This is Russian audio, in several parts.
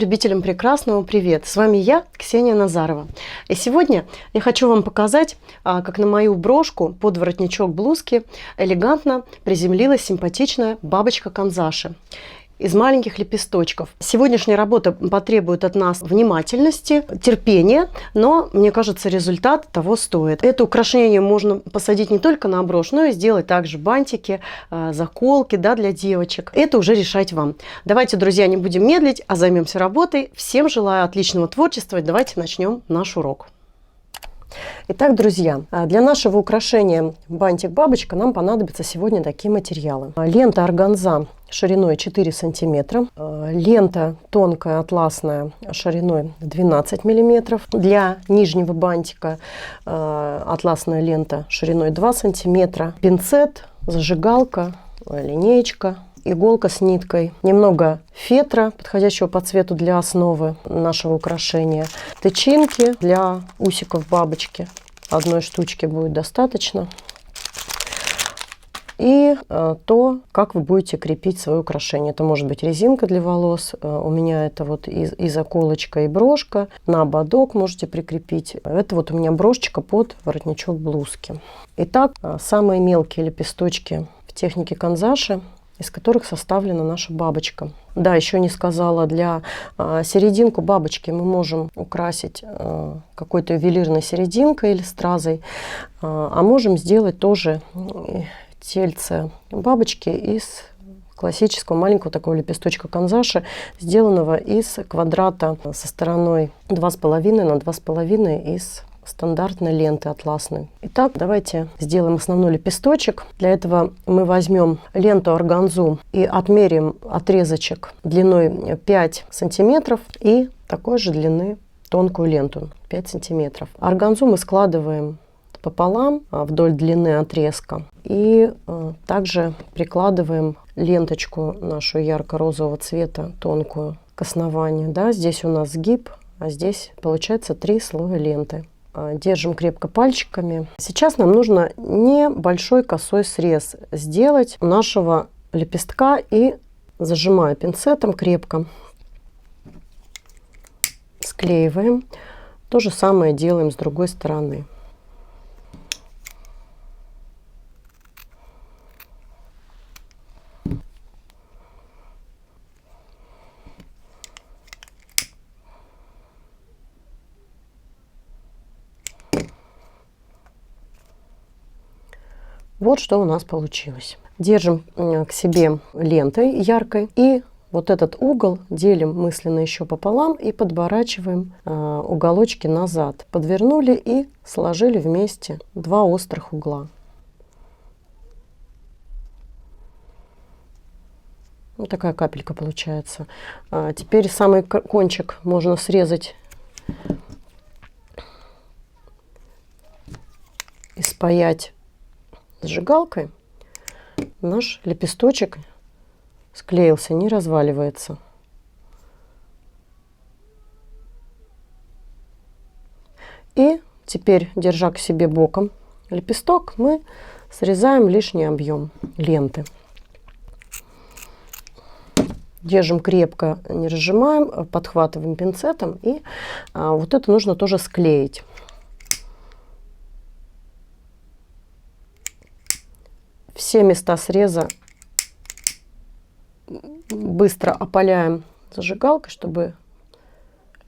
любителям прекрасного привет! С вами я, Ксения Назарова. И сегодня я хочу вам показать, как на мою брошку под воротничок блузки элегантно приземлилась симпатичная бабочка канзаши из маленьких лепесточков. Сегодняшняя работа потребует от нас внимательности, терпения, но, мне кажется, результат того стоит. Это украшение можно посадить не только на брошь, но и сделать также бантики, заколки, да, для девочек. Это уже решать вам. Давайте, друзья, не будем медлить, а займемся работой. Всем желаю отличного творчества и давайте начнем наш урок. Итак, друзья, для нашего украшения бантик-бабочка нам понадобятся сегодня такие материалы. Лента органза шириной 4 сантиметра, лента тонкая атласная шириной 12 миллиметров. Для нижнего бантика атласная лента шириной 2 сантиметра, пинцет, зажигалка, линеечка, иголка с ниткой, немного фетра, подходящего по цвету для основы нашего украшения, тычинки для усиков бабочки, одной штучки будет достаточно, и то, как вы будете крепить свое украшение. Это может быть резинка для волос, у меня это вот и заколочка, и брошка, на ободок можете прикрепить. Это вот у меня брошечка под воротничок блузки. Итак, самые мелкие лепесточки в технике канзаши, из которых составлена наша бабочка. Да, еще не сказала, для серединку бабочки мы можем украсить какой-то ювелирной серединкой или стразой, а можем сделать тоже тельце бабочки из классического маленького такого лепесточка канзаши, сделанного из квадрата со стороной 2,5 на 2,5 из стандартной ленты атласной. Итак, давайте сделаем основной лепесточек. Для этого мы возьмем ленту органзу и отмерим отрезочек длиной 5 сантиметров и такой же длины тонкую ленту 5 сантиметров. Органзу мы складываем пополам вдоль длины отрезка и также прикладываем ленточку нашу ярко-розового цвета тонкую к основанию. Да, здесь у нас сгиб, а здесь получается 3 слоя ленты. Держим крепко пальчиками. Сейчас нам нужно небольшой косой срез сделать у нашего лепестка и, зажимая пинцетом крепко, склеиваем. То же самое делаем с другой стороны. Вот что у нас получилось. Держим к себе лентой яркой и вот этот угол делим мысленно еще пополам и подворачиваем уголочки назад. Подвернули и сложили вместе 2 острых угла. Вот такая капелька получается. Теперь самый кончик можно срезать и спаять зажигалкой. Наш лепесточек склеился, не разваливается. И теперь, держа к себе боком лепесток, мы срезаем лишний объем ленты. Держим крепко, не разжимаем, подхватываем пинцетом, и вот это нужно тоже склеить. Все места среза быстро опаляем зажигалкой, чтобы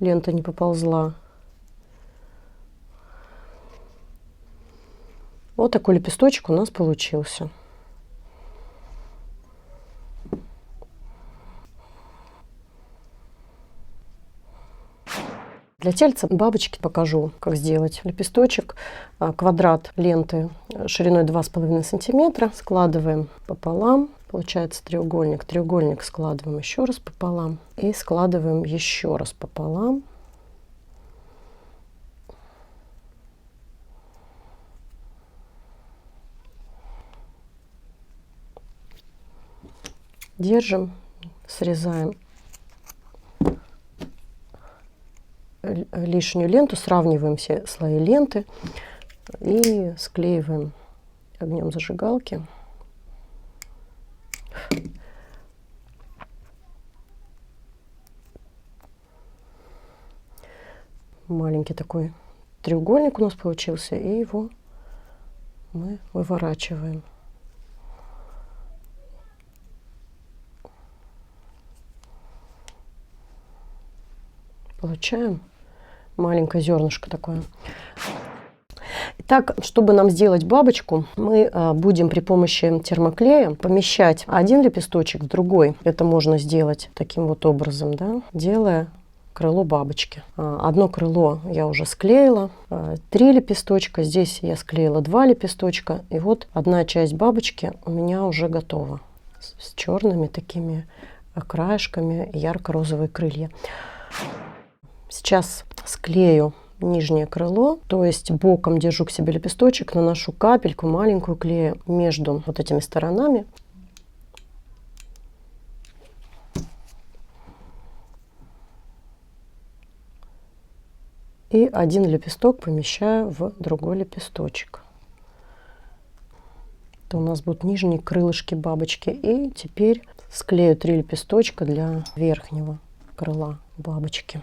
лента не поползла. Вот такой лепесточек у нас получился. Для тельца бабочки покажу, как сделать лепесточек. Квадрат ленты шириной 2,5 сантиметра складываем пополам. Получается треугольник. Треугольник складываем еще раз пополам. И складываем еще раз пополам. Держим, срезаем лишнюю ленту, сравниваем все слои ленты и склеиваем огнем зажигалки. Маленький такой треугольник у нас получился, и его мы выворачиваем. Получаем маленькое зернышко такое. Итак, чтобы нам сделать бабочку, мы будем при помощи термоклея помещать один лепесточек в другой. Это можно сделать таким вот образом, да, делая крыло бабочки. Одно крыло я уже склеила, 3 лепесточка. Здесь я склеила 2 лепесточка. И вот одна часть бабочки у меня уже готова. С черными такими краешками, ярко-розовые крылья. Сейчас склею нижнее крыло, то есть боком держу к себе лепесточек, наношу капельку маленькую клея между вот этими сторонами. И один лепесток помещаю в другой лепесточек. Это у нас будут нижние крылышки бабочки. И теперь склею 3 лепесточка для верхнего крыла бабочки.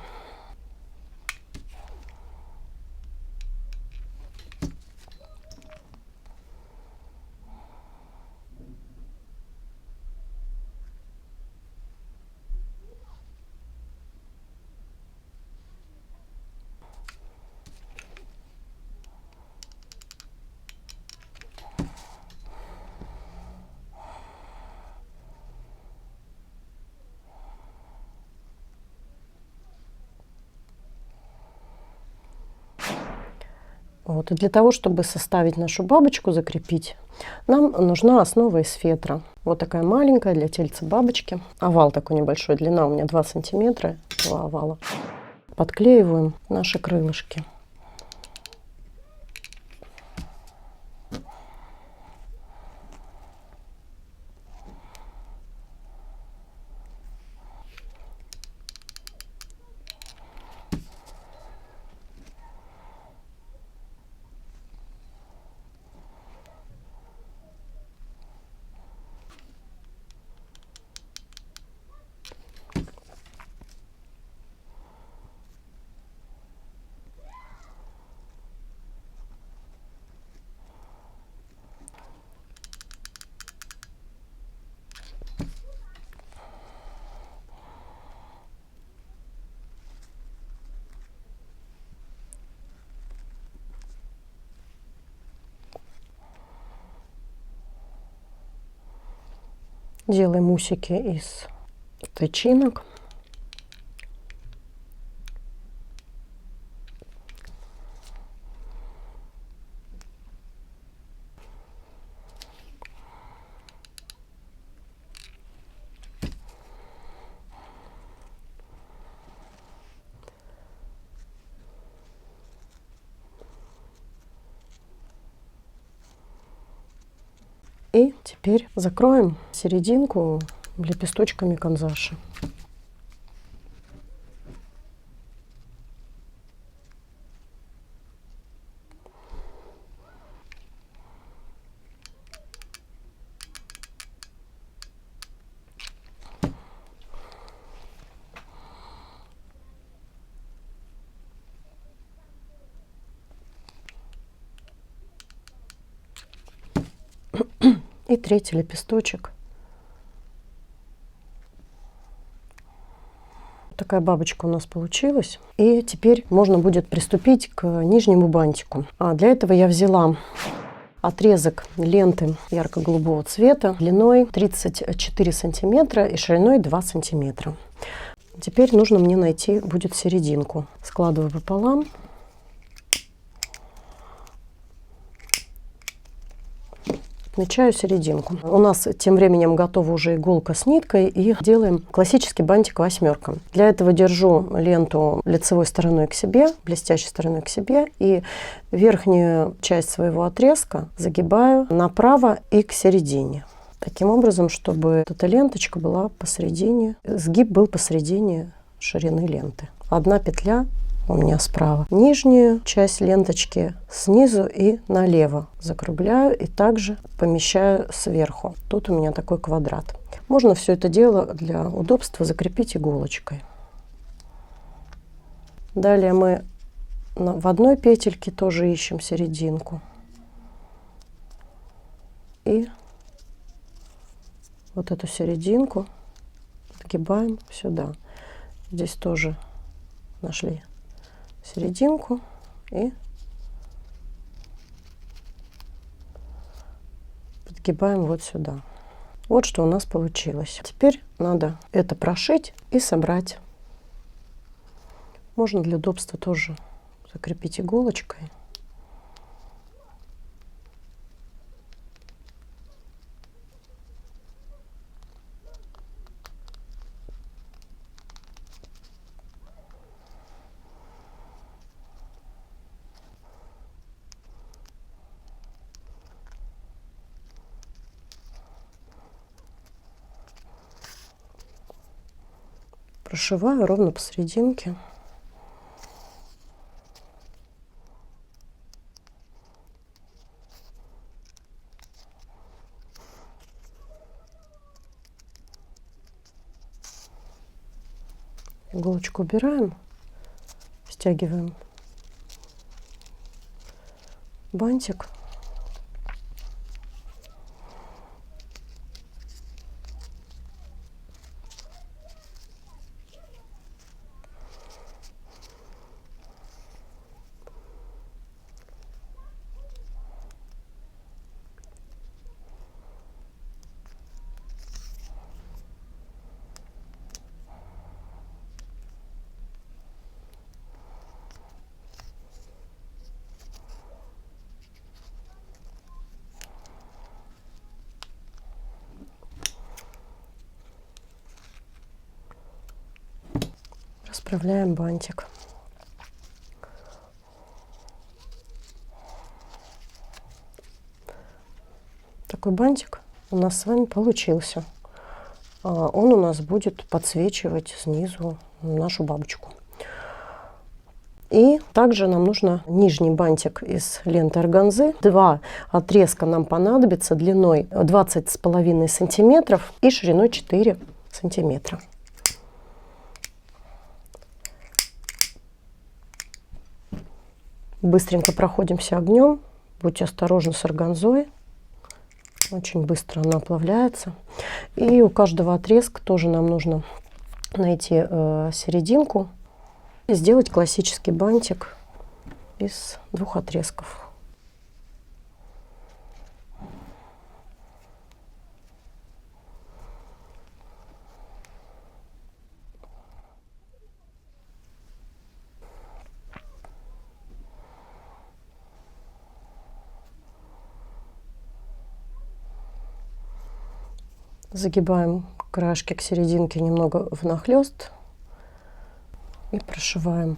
Вот. И для того, чтобы составить нашу бабочку, закрепить, нам нужна основа из фетра. Вот такая маленькая для тельца бабочки. Овал такой небольшой, длина у меня 2 сантиметра, 2 овала. Подклеиваем наши крылышки. Делаем усики из тычинок. И теперь закроем серединку лепесточками канзаши. И третий лепесточек. Такая бабочка у нас получилась. И теперь можно будет приступить к нижнему бантику. Для этого я взяла отрезок ленты ярко-голубого цвета длиной 34 сантиметра и шириной 2 сантиметра. Теперь нужно мне найти будет серединку. Складываю пополам. Отмечаю серединку. У нас тем временем готова уже иголка с ниткой, и делаем классический бантик 8. Для этого держу ленту лицевой стороной к себе, блестящей стороной к себе, и верхнюю часть своего отрезка загибаю направо и к середине. Таким образом, чтобы эта ленточка была посередине, сгиб был посередине ширины ленты. Одна петля у меня справа. Нижнюю часть ленточки снизу и налево закругляю и также помещаю сверху. Тут у меня такой квадрат. Можно все это дело для удобства закрепить иголочкой. Далее мы в одной петельке тоже ищем серединку. И вот эту серединку подгибаем сюда. Здесь тоже нашли серединку и подгибаем вот сюда. Вот что у нас получилось. Теперь надо это прошить и собрать. Можно для удобства тоже закрепить иголочкой. Прошиваю ровно посерединке. Иголочку убираем, стягиваем бантик. Расправляем бантик. Такой бантик у нас с вами получился. Он у нас будет подсвечивать снизу нашу бабочку. И также нам нужно нижний бантик из ленты органзы. 2 отрезка нам понадобится длиной 20,5 сантиметров и шириной 4 сантиметра. Быстренько проходимся огнем. Будьте осторожны с органзой. Очень быстро она оплавляется. И у каждого отрезка тоже нам нужно найти серединку и сделать классический бантик из 2 отрезков. Загибаем краешки к серединке немного внахлёст и прошиваем.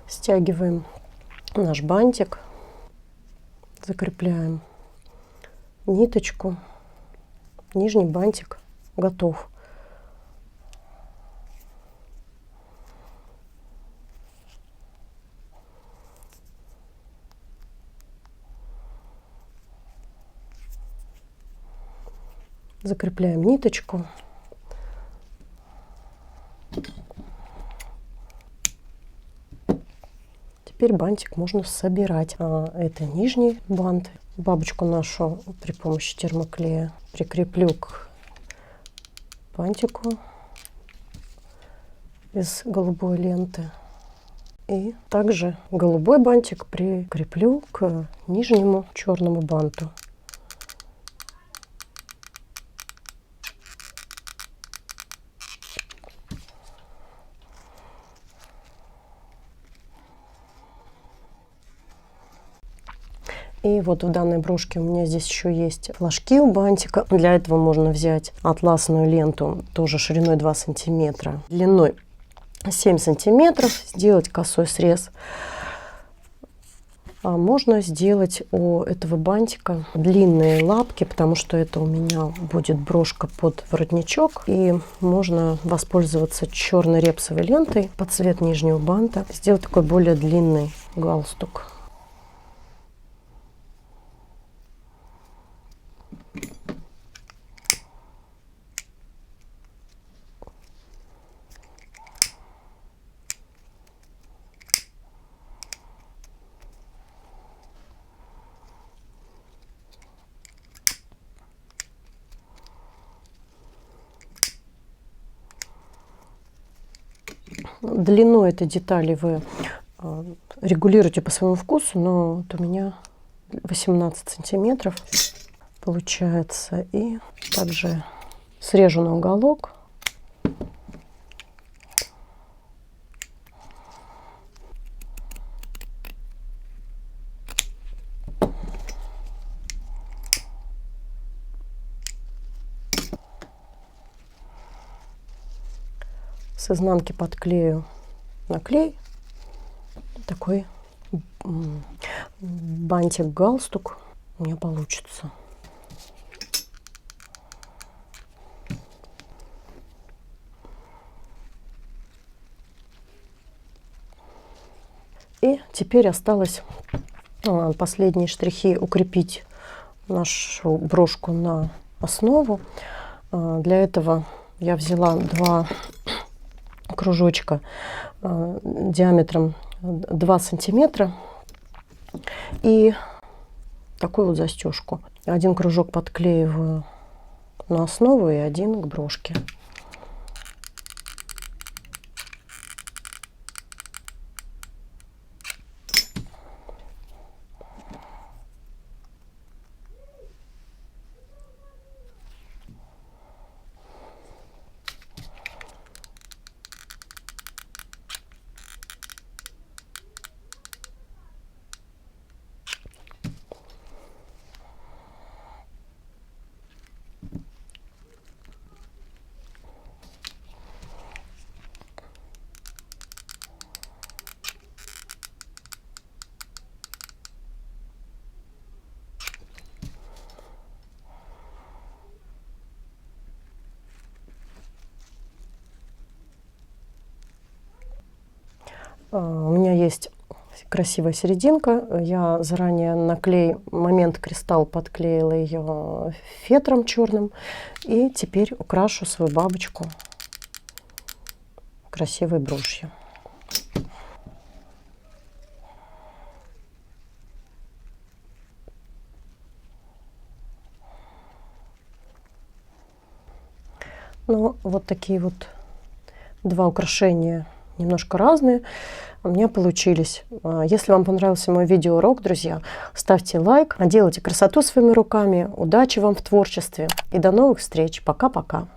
Стягиваем наш бантик, закрепляем ниточку, нижний бантик готов. Закрепляем ниточку. Теперь бантик можно собирать. Это нижний бант. Бабочку нашу при помощи термоклея прикреплю к бантику. из голубой ленты. И также голубой бантик прикреплю к нижнему черному банту. И вот в данной брошке у меня здесь еще есть флажки у бантика. Для этого можно взять атласную ленту, тоже шириной 2 сантиметра, длиной 7 сантиметров, сделать косой срез. А можно сделать у этого бантика длинные лапки, потому что это у меня будет брошка под воротничок. И можно воспользоваться черной репсовой лентой под цвет нижнего банта, сделать такой более длинный галстук. Длину этой детали вы регулируйте по своему вкусу, но вот у меня 18 сантиметров получается. И также срежу на уголок. С изнанки подклею наклей. Такой бантик-галстук у меня получится. И теперь осталось последние штрихи укрепить нашу брошку на основу. Для этого я взяла 2 кружочка диаметром 2 сантиметра и такую вот застежку. Один кружок подклеиваю на основу и один к брошке. У меня есть красивая серединка. Я заранее на клей момент кристалл подклеила ее фетром черным. И теперь украшу свою бабочку красивой брошью. Ну, вот такие вот 2 украшения, немножко разные, у меня получились. Если вам понравился мой видеоурок, друзья, ставьте лайк, делайте красоту своими руками. Удачи вам в творчестве и до новых встреч. Пока-пока.